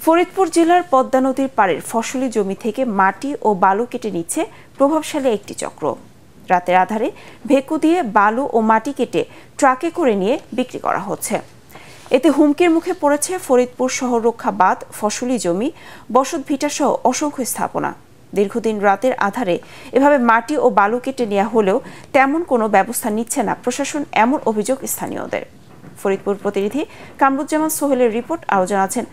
ফরিদপুর জেলার পদ্মা নদীর পাড়ের ফসলি জমি থেকে মাটি ও বালু কেটে নিচ্ছে প্রভাবশালী একটি চক্র। রাতের আধারে ভেকু দিয়ে বালু ও মাটি কেটে ট্রাকে করে নিয়ে বিক্রি করা হচ্ছে। এতে হুমকির মুখে পড়েছে ফরিদপুর শহর রক্ষা বাঁধ, ফসলি জমি, বসত ভিটা সহ অসংখ্য স্থাপনা। দীর্ঘদিন রাতের আধারে এভাবে মাটি ও বালু কেটে নেওয়া হলেও তেমন কোনো ব্যবস্থা নিচ্ছে না প্রশাসন, এমন অভিযোগ স্থানীয়দের। ফরিদপুর প্রতিনিধি কামরুজ্জামান সোহেলের রিপোর্ট, আরও জানাচ্ছেন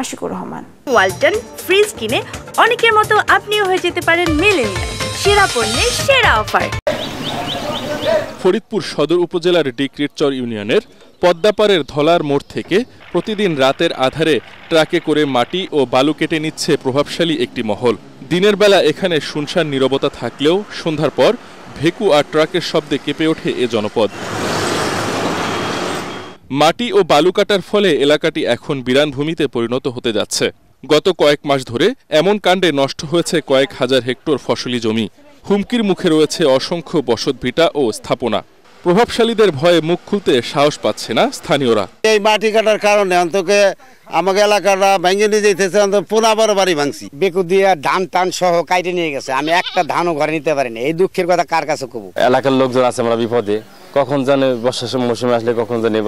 আশিকুর রহমান। ওয়ালটন ফ্রিজ কিনে অনেকের মতো আপনিও হয়ে যেতে পারেন মিলেনিয়াল। সেরা পণ্যের সেরা অফার। ফরিদপুর সদর উপজেলার ডিক্রিটচর ইউনিয়নের পদ্মাপাড়ের ধলার মোড় থেকে প্রতিদিন রাতের আধারে ট্রাকে করে মাটি ও বালু কেটে নিচ্ছে প্রভাবশালী একটি মহল। দিনের বেলা এখানে শুনশান নীরবতা থাকলেও সন্ধ্যার পর ভেকু আর ট্রাকের শব্দে কেঁপে ওঠে এ জনপদ। মাটি ও বালু কাটার ফলে এলাকাটি এখন বিরানভূমিতে পরিণত হতে যাচ্ছে। গত কয়েক মাস ধরে এমন কাণ্ডে নষ্ট হয়েছে কয়েক হাজার হেক্টর ফসলি জমি। হুমকির মুখে রয়েছে অসংখ্য বসতভিটা ও স্থাপনা। প্রভাবশালীদের ভয়ে মুখ খুলতে সাহস পাচ্ছে না স্থানীয়রা। এই মাটি কাটার কারণে অন্তকে আমাকে এলাকাটা ভেঙে নিয়ে যেতেছে, অন্তত 15 বাড়ি ভাঙছি। বেকু দিয়ে ধান টান সহ কাইটে নিয়ে গেছে, আমি একটা ধানও ঘরে নিতে পারিনি। এই দুঃখের কথা কার কাছে কব? এলাকার লোকজন আছে আমরা বিপদে, কখন জানে বর্ষার মৌসুমে আসলে কখন জানে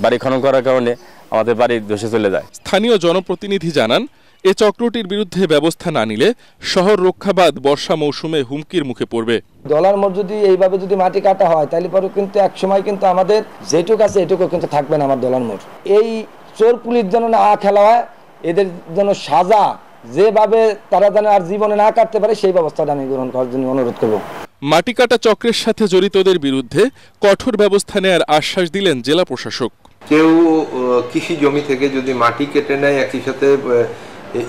বাড়ি খনন করার কারণে আমাদের বাড়ি ধসে চলে যায়। স্থানীয় জনপ্রতিনিধি জানান, এ চক্রটির বিরুদ্ধে ব্যবস্থা না নিলে শহর রক্ষাবাদ বর্ষা মৌসুমে হুমকির মুখে পড়বে। ডলার মোড় যদি এইভাবে যদি মাটি কাটা হয় তাহলে পরে কিন্তু এক সময় কিন্তু আমাদের যেটুকু আছে এটুকু কিন্তু থাকবে না আমার ডলার মোড়। এই চোর পুলিশ যেন না খেলা হয়, এদের জন্য সাজা যেভাবে তারা যেন আর জীবনে না কাটতে পারে সেই ব্যবস্থাটা আমি গ্রহণ করার জন্য অনুরোধ করব। মাটি কাটা চক্রের সাথে জড়িতদের বিরুদ্ধে কঠোর ব্যবস্থা নেওয়ার আশ্বাস দিলেন জেলা প্রশাসক। কেউ কৃষি জমি থেকে যদি মাটি কেটে নেয়, একই সাথে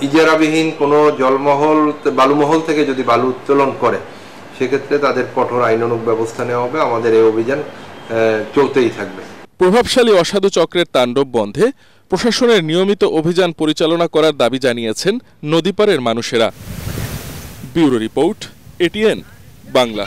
ইজারাবিহীন কোনো জলমহল বালুমহল থেকে যদি বালু উত্তোলন করে, সেক্ষেত্রে তাদের কঠোর আইনানুগ ব্যবস্থা নেওয়া হবে। আমাদের এই অভিযান চলতেই থাকবে। প্রভাবশালী অসাধু চক্রের তাণ্ডব বন্ধে প্রশাসনের নিয়মিত অভিযান পরিচালনা করার দাবি জানিয়েছেন নদীপাড়ের মানুষেরা। Bureau report, ATN Bangla.